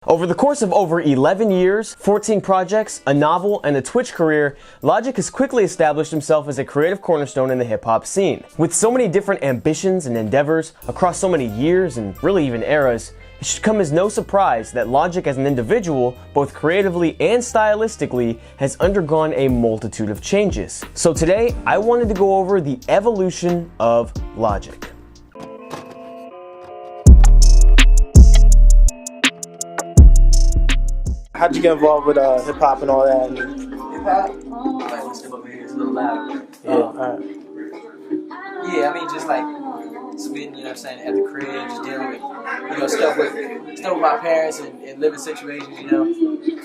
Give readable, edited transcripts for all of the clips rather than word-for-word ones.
Over the course of over 11 years, 14 projects, a novel, and a Twitch career, Logic has quickly established himself as a creative cornerstone in the hip-hop scene. With so many different ambitions and endeavors across so many years and really even eras, it should come as no surprise that Logic as an individual, both creatively and stylistically, has undergone a multitude of changes. So today, I wanted to go over the evolution of Logic. How'd you get involved with hip hop and all that? Hip hop? I might want to step over here. It's a little loud. Yeah, I mean, just like spitting, you know what I'm saying, at the crib, just dealing with, stuff with my parents and living situations,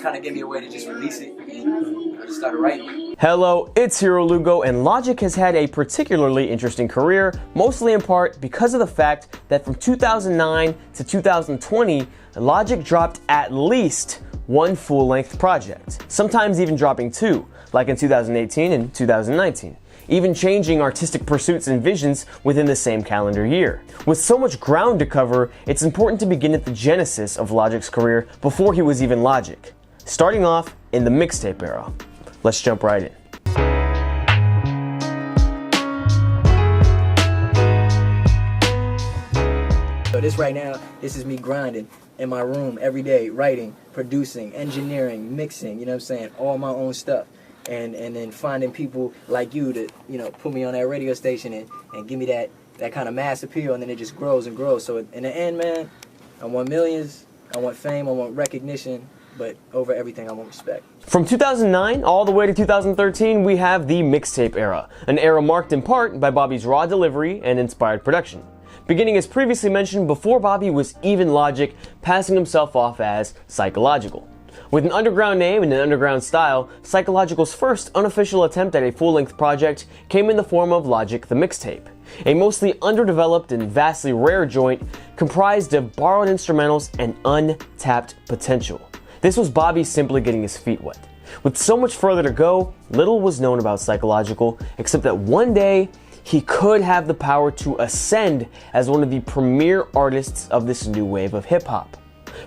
kind of gave me a way to just release it, and I just started writing. Hello, it's Hero Lugo, and Logic has had a particularly interesting career, mostly in part because of the fact that from 2009 to 2020, Logic dropped at least one full-length project, sometimes even dropping two, like in 2018 and 2019, even changing artistic pursuits and visions within the same calendar year. With so much ground to cover, it's important to begin at the genesis of Logic's career before he was even Logic, starting off in the mixtape era. Let's jump right in. So this right now, this is me grinding in my room every day, writing, producing, engineering, mixing, all my own stuff. And then finding people like you to, put me on that radio station and give me that kind of mass appeal, and then it just grows and grows. So in the end, man, I want millions, I want fame, I want recognition, but over everything I want respect. From 2009 all the way to 2013, we have the mixtape era, an era marked in part by Bobby's raw delivery and inspired production. Beginning as previously mentioned, before Bobby was even Logic, passing himself off as Psychological. With an underground name and an underground style, Psychological's first unofficial attempt at a full-length project came in the form of Logic the Mixtape, a mostly underdeveloped and vastly rare joint comprised of borrowed instrumentals and untapped potential. This was Bobby simply getting his feet wet. With so much further to go, little was known about Psychological, except that one day, he could have the power to ascend as one of the premier artists of this new wave of hip-hop.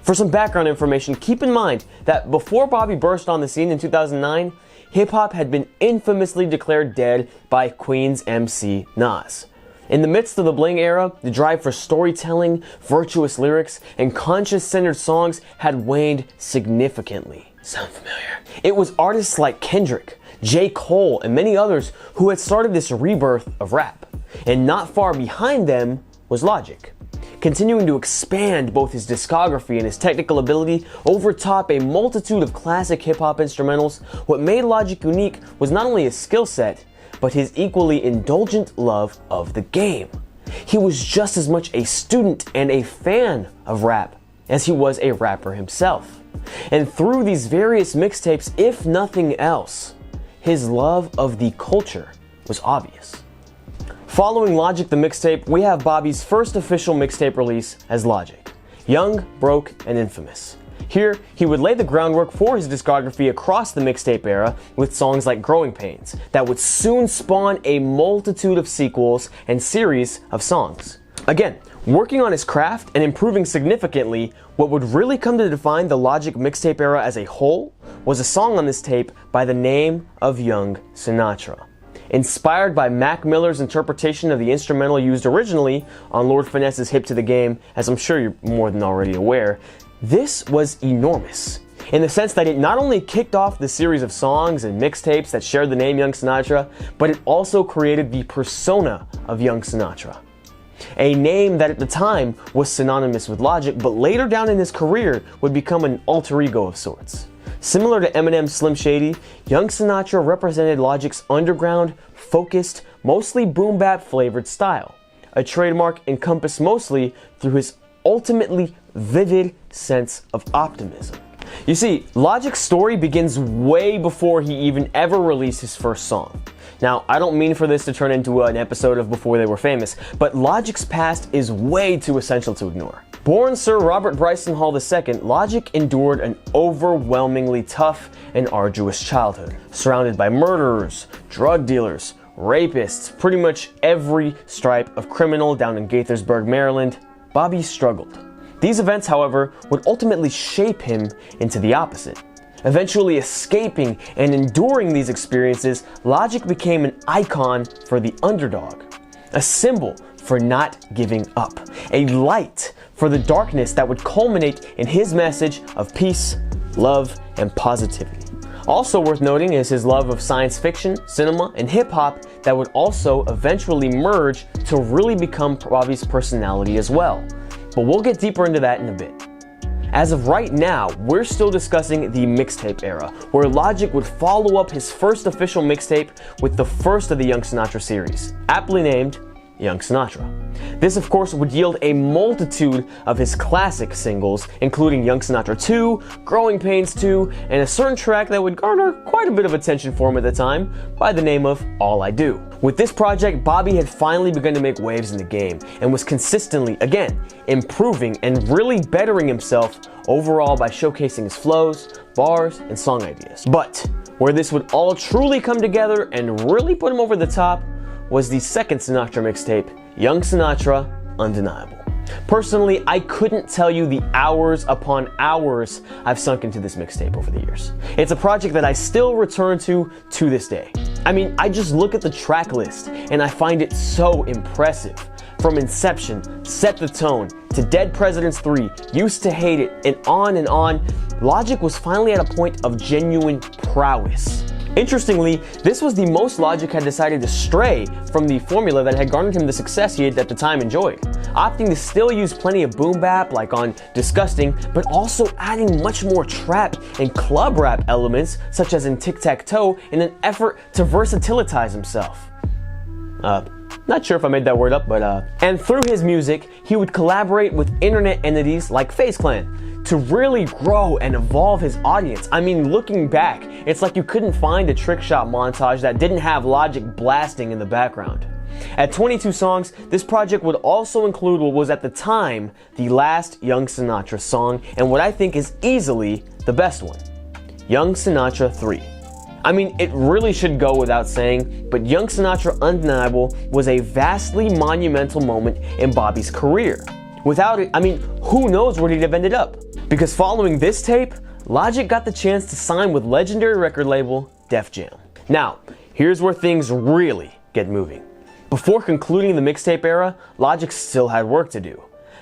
For some background information, keep in mind that before Bobby burst on the scene in 2009, hip-hop had been infamously declared dead by Queen's MC Nas. In the midst of the Bling era, the drive for storytelling, virtuous lyrics, and conscious-centered songs had waned significantly. Sound familiar? It was artists like Kendrick, J. Cole, and many others who had started this rebirth of rap. And not far behind them was Logic, continuing to expand both his discography and his technical ability overtop a multitude of classic hip-hop instrumentals. What made Logic unique was not only his skill set, but his equally indulgent love of the game. He was just as much a student and a fan of rap as he was a rapper himself. And through these various mixtapes, if nothing else, his love of the culture was obvious. Following Logic the Mixtape, we have Bobby's first official mixtape release as Logic, Young, Broke, and Infamous. Here, he would lay the groundwork for his discography across the mixtape era with songs like Growing Pains that would soon spawn a multitude of sequels and series of songs. Again, working on his craft and improving significantly, what would really come to define the Logic mixtape era as a whole was a song on this tape by the name of Young Sinatra. Inspired by Mac Miller's interpretation of the instrumental used originally on Lord Finesse's Hip to the Game, as I'm sure you're more than already aware, this was enormous, in the sense that it not only kicked off the series of songs and mixtapes that shared the name Young Sinatra, but it also created the persona of Young Sinatra. A name that at the time was synonymous with Logic, but later down in his career would become an alter ego of sorts. Similar to Eminem's Slim Shady, Young Sinatra represented Logic's underground, focused, mostly boom-bap flavored style, a trademark encompassed mostly through his ultimately vivid sense of optimism. You see, Logic's story begins way before he even ever released his first song. Now, I don't mean for this to turn into an episode of Before They Were Famous, but Logic's past is way too essential to ignore. Born Sir Robert Bryson Hall II, Logic endured an overwhelmingly tough and arduous childhood, surrounded by murderers, drug dealers, rapists, pretty much every stripe of criminal down in Gaithersburg, Maryland. Bobby struggled. These events, however, would ultimately shape him into the opposite. Eventually escaping and enduring these experiences, Logic became an icon for the underdog, a symbol for not giving up, a light for the darkness that would culminate in his message of peace, love, and positivity. Also worth noting is his love of science fiction, cinema, and hip-hop that would also eventually merge to really become Bobby's personality as well. But we'll get deeper into that in a bit. As of right now, we're still discussing the mixtape era, where Logic would follow up his first official mixtape with the first of the Young Sinatra series, aptly named Young Sinatra. This, of course, would yield a multitude of his classic singles, including Young Sinatra 2, Growing Pains 2, and a certain track that would garner quite a bit of attention for him at the time by the name of All I Do. With this project, Bobby had finally begun to make waves in the game and was consistently, again, improving and really bettering himself overall by showcasing his flows, bars, and song ideas. But where this would all truly come together and really put him over the top was the second Sinatra mixtape, Young Sinatra, Undeniable. Personally, I couldn't tell you the hours upon hours I've sunk into this mixtape over the years. It's a project that I still return to this day. I mean, I just look at the track list and I find it so impressive. From Inception, Set the Tone, to Dead Presidents 3, Used to Hate It, and on, Logic was finally at a point of genuine prowess. Interestingly, this was the most Logic had decided to stray from the formula that had garnered him the success he had at the time enjoyed, opting to still use plenty of boom bap like on Disgusting, but also adding much more trap and club rap elements such as in Tic-Tac-Toe in an effort to versatilitize himself. Not sure if I made that word up, but And through his music, he would collaborate with internet entities like FaZe Clan to really grow and evolve his audience. I mean, looking back, it's like you couldn't find a trick shot montage that didn't have Logic blasting in the background. At 22 songs, this project would also include what was at the time the last Young Sinatra song, and what I think is easily the best one, Young Sinatra 3. I mean, it really should go without saying, but Young Sinatra Undeniable was a vastly monumental moment in Bobby's career. Without it, I mean, who knows where he'd have ended up? Because following this tape, Logic got the chance to sign with legendary record label Def Jam. Now, here's where things really get moving. Before concluding the mixtape era, Logic still had work to do.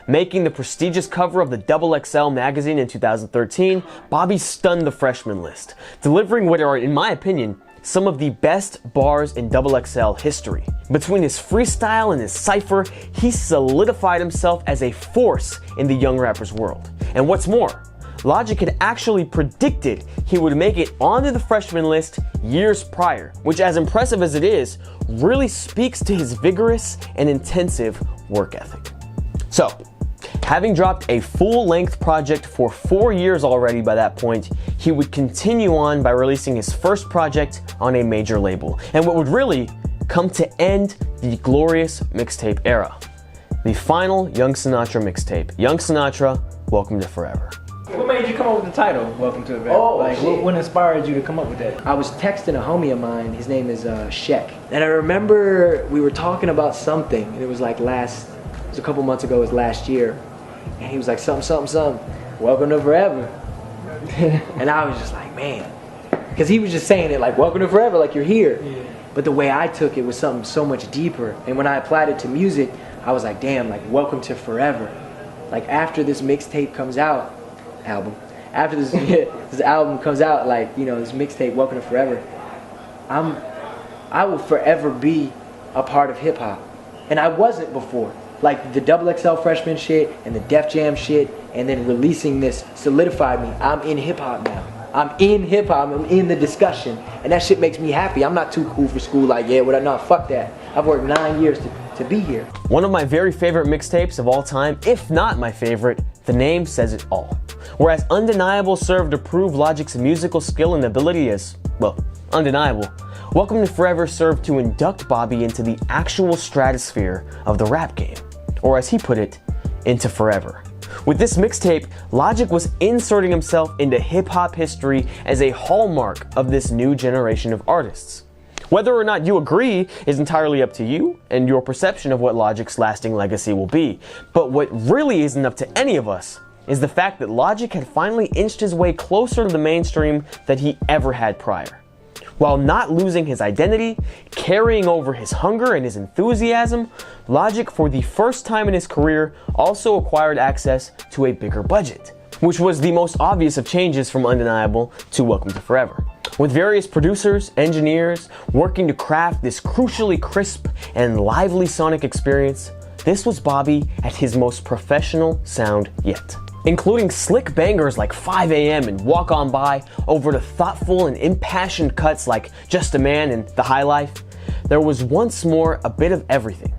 Making the prestigious cover of the XXL magazine in 2013, Bobby stunned the freshman list, delivering what are, in my opinion, some of the best bars in XXL history. Between his freestyle and his cypher, he solidified himself as a force in the young rapper's world. And what's more, Logic had actually predicted he would make it onto the freshman list years prior, which, as impressive as it is, really speaks to his vigorous and intensive work ethic. So, having dropped a full-length project for 4 years already by that point, he would continue on by releasing his first project on a major label, and what would really come to end the glorious mixtape era. The final Young Sinatra mixtape, Young Sinatra, Welcome to Forever. What made you come up with the title, Welcome to Forever? What inspired you to come up with that? I was texting a homie of mine, his name is Shek, and I remember we were talking about something, and it was like a couple months ago, it was last year, and he was like, something, Welcome to Forever. And I was just like, man, because he was just saying it like, Welcome to Forever, like you're here. Yeah. But the way I took it was something so much deeper, and when I applied it to music, I was like, damn, like Welcome to Forever. Like after this mixtape comes out, after this album comes out, like, you know, this mixtape, Welcome to Forever, I will forever be a part of hip hop. And I wasn't before. Like the XXL freshman shit and the Def Jam shit, and then releasing this solidified me. I'm in hip hop now. I'm in hip hop. I'm in the discussion, and that shit makes me happy. I'm not too cool for school. Like, yeah, no, fuck that. I've worked 9 years to be here. One of my very favorite mixtapes of all time, if not my favorite, the name says it all. Whereas Undeniable served to prove Logic's musical skill and ability as, well, undeniable, Welcome to Forever served to induct Bobby into the actual stratosphere of the rap game. Or as he put it, into forever. With this mixtape, Logic was inserting himself into hip-hop history as a hallmark of this new generation of artists. Whether or not you agree is entirely up to you and your perception of what Logic's lasting legacy will be. But what really isn't up to any of us is the fact that Logic had finally inched his way closer to the mainstream than he ever had prior. While not losing his identity, carrying over his hunger and his enthusiasm, Logic, for the first time in his career, also acquired access to a bigger budget, which was the most obvious of changes from Undeniable to Welcome to Forever. With various producers, engineers, working to craft this crucially crisp and lively sonic experience, this was Bobby at his most professional sound yet. Including slick bangers like 5 AM and Walk On By, over to thoughtful and impassioned cuts like Just a Man and The High Life, there was once more a bit of everything.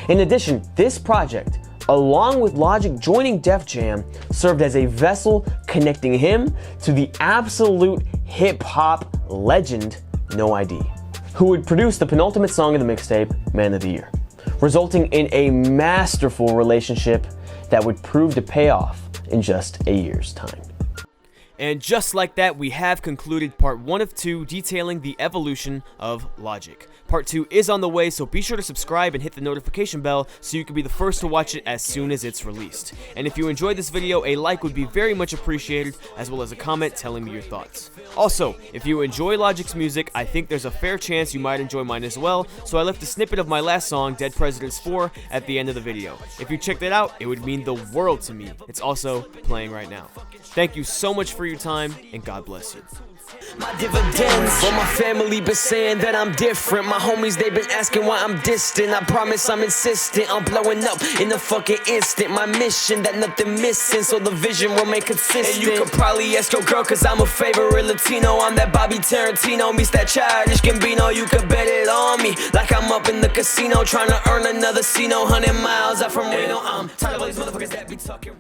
In addition, this project, along with Logic joining Def Jam, served as a vessel connecting him to the absolute hip-hop legend No ID, who would produce the penultimate song of the mixtape, Man of the Year, resulting in a masterful relationship that would prove to pay off in just a year's time. And just like that, we have concluded part 1 of 2 detailing the evolution of Logic. Part 2 is on the way, so be sure to subscribe and hit the notification bell so you can be the first to watch it as soon as it's released. And if you enjoyed this video, a like would be very much appreciated, as well as a comment telling me your thoughts. Also, if you enjoy Logic's music, I think there's a fair chance you might enjoy mine as well, so I left a snippet of my last song, Dead Presidents 4, at the end of the video. If you checked it out, it would mean the world to me. It's also playing right now. Thank you so much for your time, and God bless you. My dividends, but my family been saying that I'm different. My homies, they been asking why I'm distant. I promise I'm insistent, I'm blowing up in the fucking instant. My mission, that nothing missing, so the vision will make consistent. And you could probably ask your girl, cause I'm a favorite Latino. I'm that Bobby Tarantino, meets that childish Gambino. You could bet it on me, like I'm up in the casino, trying to earn another Cino. 100 miles out from Reno, I'm tired of all these motherfuckers that be talking